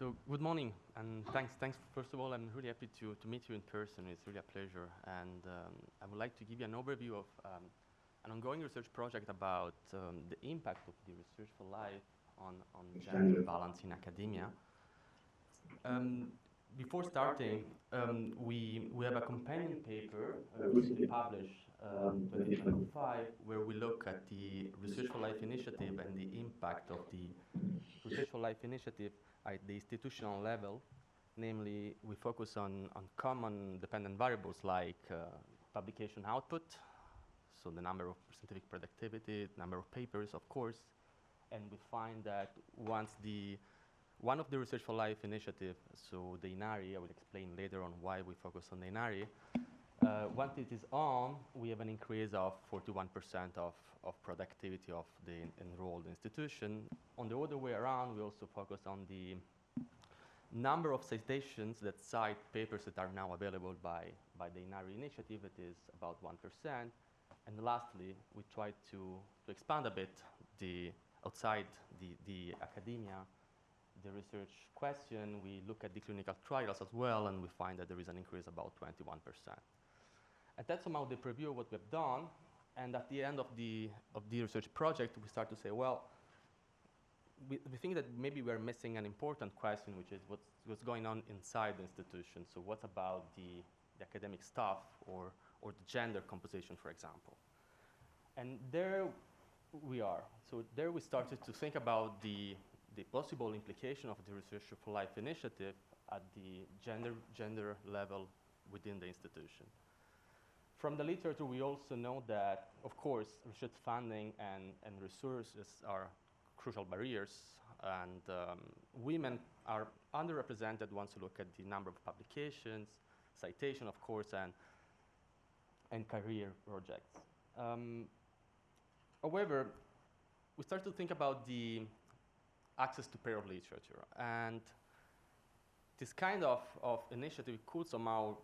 So good morning, and thanks. First of all, I'm really happy to meet you in person. It's really a pleasure, and I would like to give you an overview of an ongoing research project about the impact of the Research4Life on gender balance in academia. Before starting, we have a companion paper recently published, 2025, where we look at the Research4Life initiative and the impact of the Research4Life initiative at the institutional level. Namely, we focus on common dependent variables like publication output, so the number of scientific productivity, number of papers, of course, and we find that one of the Research4Life initiative, so the INARI, I will explain later on why we focus on the INARI. Once it is on, we have an increase of 41% of productivity of the enrolled institution. On the other way around, we also focus on the number of citations that cite papers that are now available by the INARI initiative. It is about 1%. And lastly, we try to expand a bit outside the academia, the research question. We look at the clinical trials as well, and we find that there is an increase about 21%. And that's somehow the preview of what we've done. And at the end of the research project, we start to say, well, we think that maybe we're missing an important question, which is what's going on inside the institution. So what's about the academic staff or the gender composition, for example. And there we are. So there we started to think about the possible implication of the Research4Life initiative at the gender level within the institution. From the literature, we also know that, of course, research funding and resources are crucial barriers, and women are underrepresented once you look at the number of publications, citation, of course, and career projects. However, we start to think about the access to peer literature, and this kind of initiative could somehow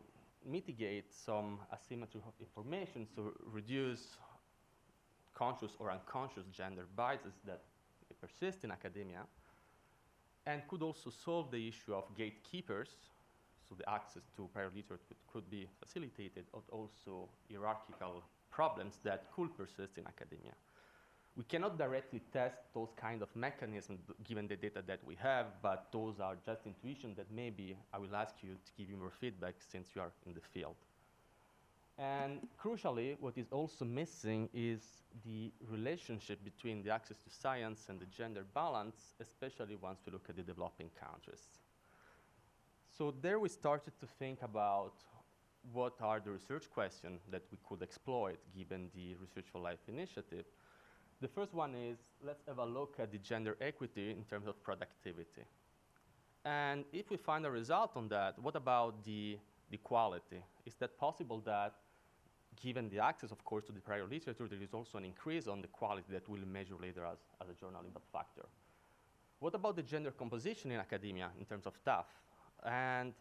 mitigate some asymmetry of information, so reduce conscious or unconscious gender biases that persist in academia, and could also solve the issue of gatekeepers, so the access to prior literature could be facilitated, but also hierarchical problems that could persist in academia. We cannot directly test those kind of mechanisms given the data that we have, but those are just intuitions that maybe I will ask you to give you more feedback since you are in the field. And crucially, what is also missing is the relationship between the access to science and the gender balance, especially once we look at the developing countries. So there we started to think about what are the research questions that we could exploit given the Research4Life initiative. The first one is, let's have a look at the gender equity in terms of productivity. And if we find a result on that, what about the quality? Is that possible that, given the access, of course, to the prior literature, there is also an increase on the quality that we'll measure later as a journal impact factor? What about the gender composition in academia in terms of staff? And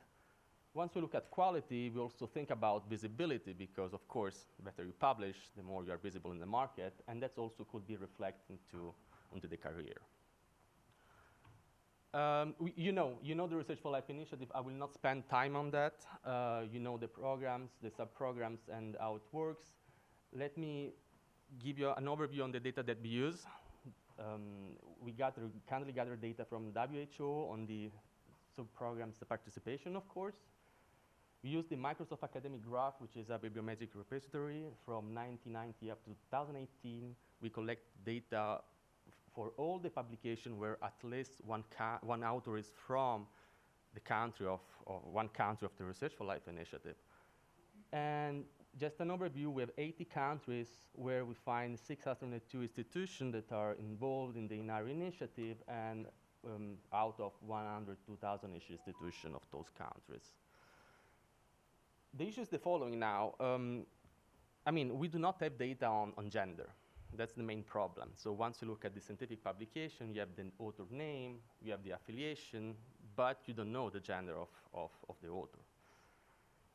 once we look at quality, we also think about visibility because, of course, the better you publish, the more you are visible in the market, and that also could be reflected onto the career. You know the Research4Life initiative. I will not spend time on that. You know the programs, the sub-programs, and how it works. Let me give you an overview on the data that we use. We currently gather data from WHO on the sub-programs, the participation, of course. We use the Microsoft Academic Graph, which is a bibliometric repository from 1990 up to 2018. We collect data for all the publications where at least one author is from the country of one country of the Research4Life initiative. And just an overview, we have 80 countries where we find 602 institutions that are involved in the INARI initiative, and out of 102,000-ish institutions of those countries. The issue is the following now. I mean, we do not have data on gender. That's the main problem. So once you look at the scientific publication, you have the author name, you have the affiliation, but you don't know the gender of the author.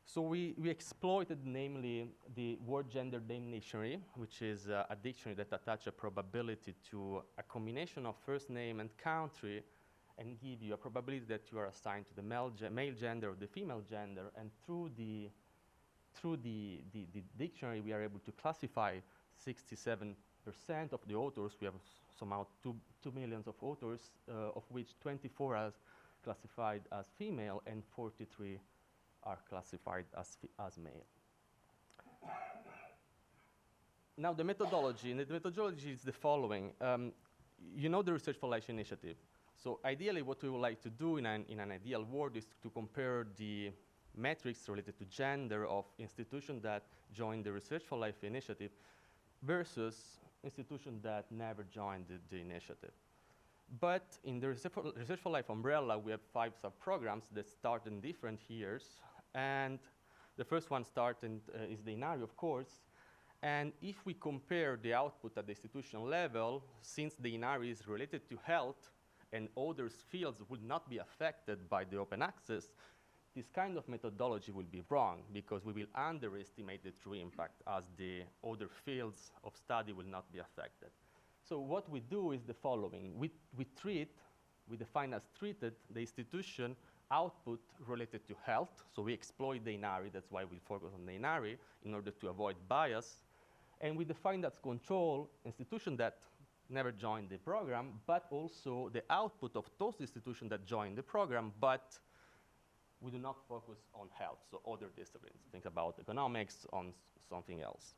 So we exploited, namely, the word gender name dictionary, which is a dictionary that attaches a probability to a combination of first name and country, and give you a probability that you are assigned to the male gender or the female gender, and through the dictionary, we are able to classify 67% of the authors. We have somehow 2 million of authors, of which 24 are classified as female and 43 are classified as male. Now, the methodology, and the methodology is the following. You know the Research4Life initiative. So ideally, what we would like to do in an ideal world is to compare the metrics related to gender of institutions that joined the Research4Life initiative versus institutions that never joined the initiative. But in the Research4Life umbrella, we have 5 sub-programs that start in different years. And the first one is the INARI, of course. And if we compare the output at the institutional level, since the INARI is related to health and other fields would not be affected by the open access, this kind of methodology will be wrong because we will underestimate the true impact as the other fields of study will not be affected. So what we do is the following. We define as treated the institution output related to health. So we exploit the INARI. That's why we focus on the INARI in order to avoid bias. And we define as control institutions that never joined the program, but also the output of those institutions that joined the program, but we do not focus on health, so other disciplines. Think about economics, on something else.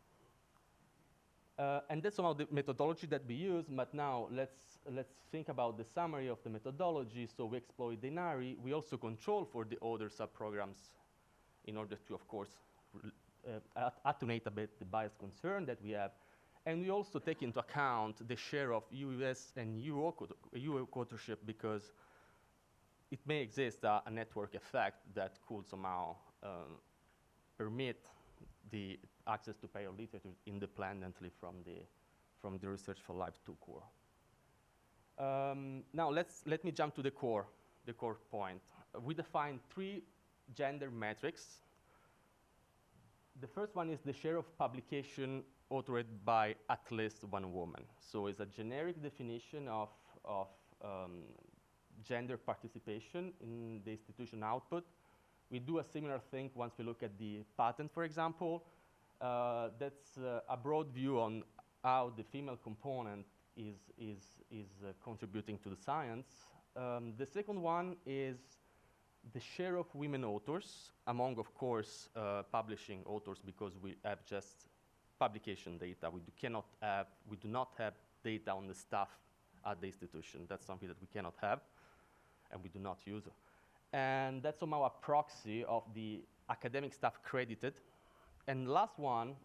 And that's some of the methodology that we use, but now let's think about the summary of the methodology. So we exploit the INARI. We also control for the other sub-programs in order to, of course, attenuate a bit the bias concern that we have. And we also take into account the share of US and EU authorship because it may exist a network effect that could somehow permit the access to payer literature independently from the Research4Life 2 core. Now let me jump to the core point. We define 3 gender metrics. The first one is the share of publication authored by at least one woman. So it's a generic definition of gender participation in the institution output. We do a similar thing once we look at the patent, for example. That's a broad view on how the female component is contributing to the science. The second one is the share of women authors among, of course, publishing authors, because we have just publication data. We do not have data on the staff at the institution. That's something that we cannot have, and we do not use. And that's somehow a proxy of the academic staff credited. And last one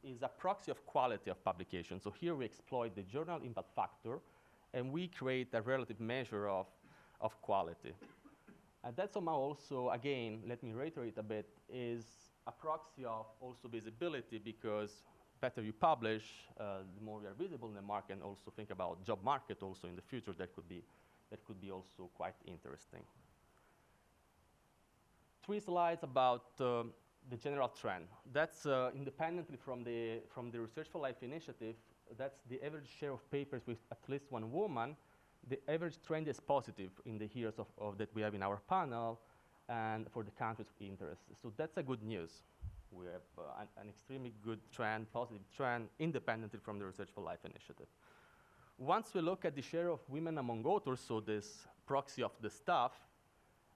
is a proxy of quality of publication. So here we exploit the journal impact factor, and we create a relative measure of quality. And that somehow also, again, let me reiterate a bit, is a proxy of also visibility, because better you publish, the more you are visible in the market, and also think about job market also in the future. That could be also quite interesting. 3 slides about the general trend. That's independently from the Research4Life initiative. That's the average share of papers with at least one woman. The average trend is positive in the years that we have in our panel, and for the countries of interest. So that's a good news. We have an extremely good trend, positive trend, independently from the Research4Life initiative. Once we look at the share of women among authors, so this proxy of the staff,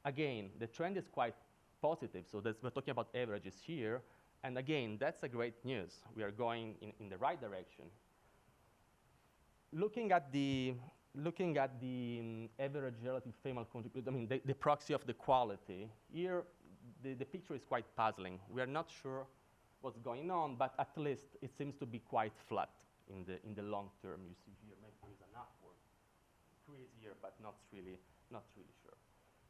again, the trend is quite positive. So we're talking about averages here. And again, that's a great news. We are going in the right direction. Looking at the average relative female contribution, I mean, the proxy of the quality, here the picture is quite puzzling. We are not sure what's going on, but at least it seems to be quite flat in the long term. You see here, maybe there is an upward increase here, but not really sure.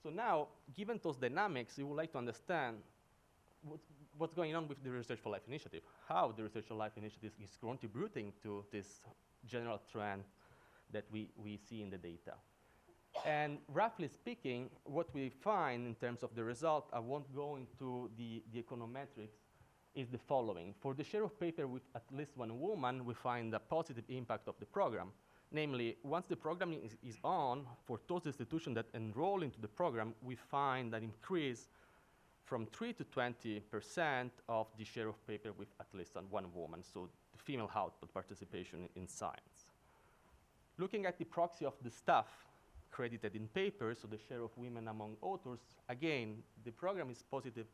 So now, given those dynamics, we would like to understand what's going on with the Research4Life initiative, how the Research4Life initiative is contributing to this general trend that we see in the data. And roughly speaking, what we find in terms of the result, I won't go into the econometrics, is the following. For the share of paper with at least one woman, we find a positive impact of the program. Namely, once the program is on, for those institutions that enroll into the program, we find an increase from 3 to 20% of the share of paper with at least one woman, so the female output participation in science. Looking at the proxy of the staff credited in papers, so the share of women among authors, again, the program is positive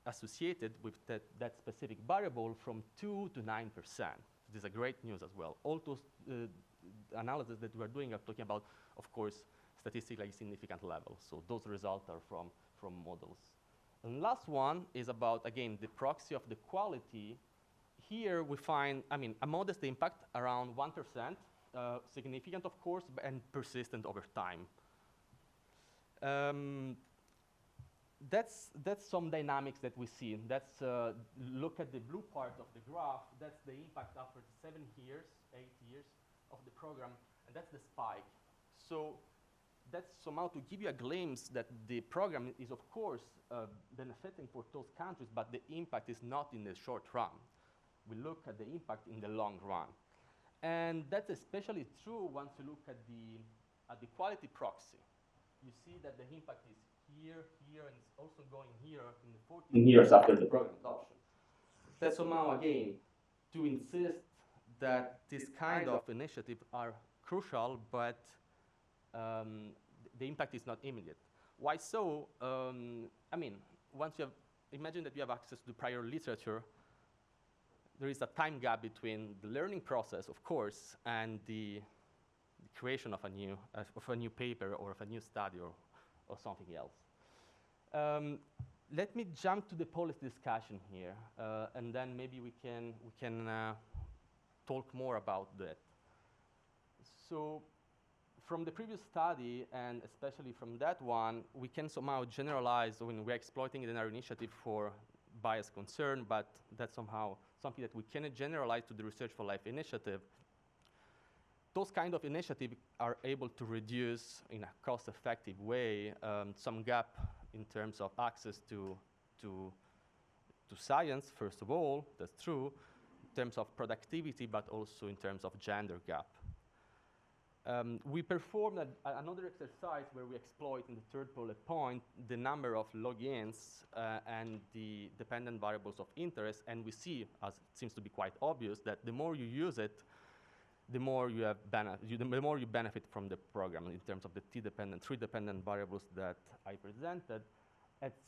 associated with that specific variable from 2 to 9%. This is a great news as well. All those analysis that we are doing are talking about, of course, statistically significant levels. So those results are from models. And last one is about, again, the proxy of the quality. Here we find, a modest impact around 1%, significant, of course, and persistent over time. That's some dynamics that we see. That's, look at the blue part of the graph. That's the impact after 7 years, 8 years of the program, and that's the spike. So that's somehow to give you a glimpse that the program is, of course, benefiting for those countries, but the impact is not in the short run. We look at the impact in the long run. And that's especially true once you look at the quality proxy. You see that the impact is here, here, and it's also going here in the 14 years after the program adoption. That's somehow, again, to insist that this kind of initiatives are crucial, but the impact is not immediate. Why so? Once you have, imagine that you have access to prior literature, there is a time gap between the learning process, of course, and the creation of a new paper or of a new study or something else. Let me jump to the policy discussion here, and then maybe we can talk more about that. So from the previous study, and especially from that one, we can somehow generalize when we're exploiting it in our initiative for bias concern, but that's somehow something that we cannot generalize to the Research4Life initiative. Those kind of initiatives are able to reduce, in a cost-effective way, some gap in terms of access to science, first of all, that's true, in terms of productivity, but also in terms of gender gap. We performed another exercise where we exploit, in the third bullet point, the number of logins and the dependent variables of interest, and we see, as it seems to be quite obvious, that the more you use it, the more you benefit from the program in terms of the three dependent variables that I presented.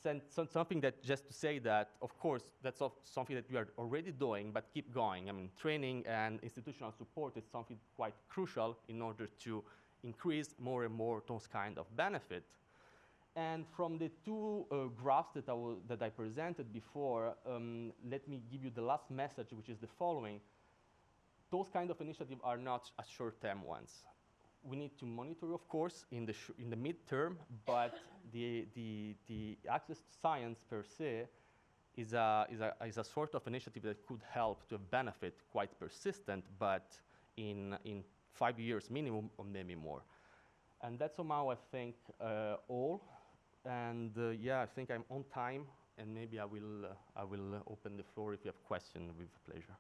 And something that, just to say that, of course, that's something that we are already doing, but keep going. Training and institutional support is something quite crucial in order to increase more and more those kind of benefit. And from the two graphs that I presented before, let me give you the last message, which is the following. Those kind of initiatives are not as short-term ones. We need to monitor, of course, in the midterm, but the access to science per se is a sort of initiative that could help to benefit quite persistent, but in 5 years minimum or maybe more. And that's somehow, I think, all. And yeah, I think I'm on time, and maybe I will open the floor if you have questions with pleasure.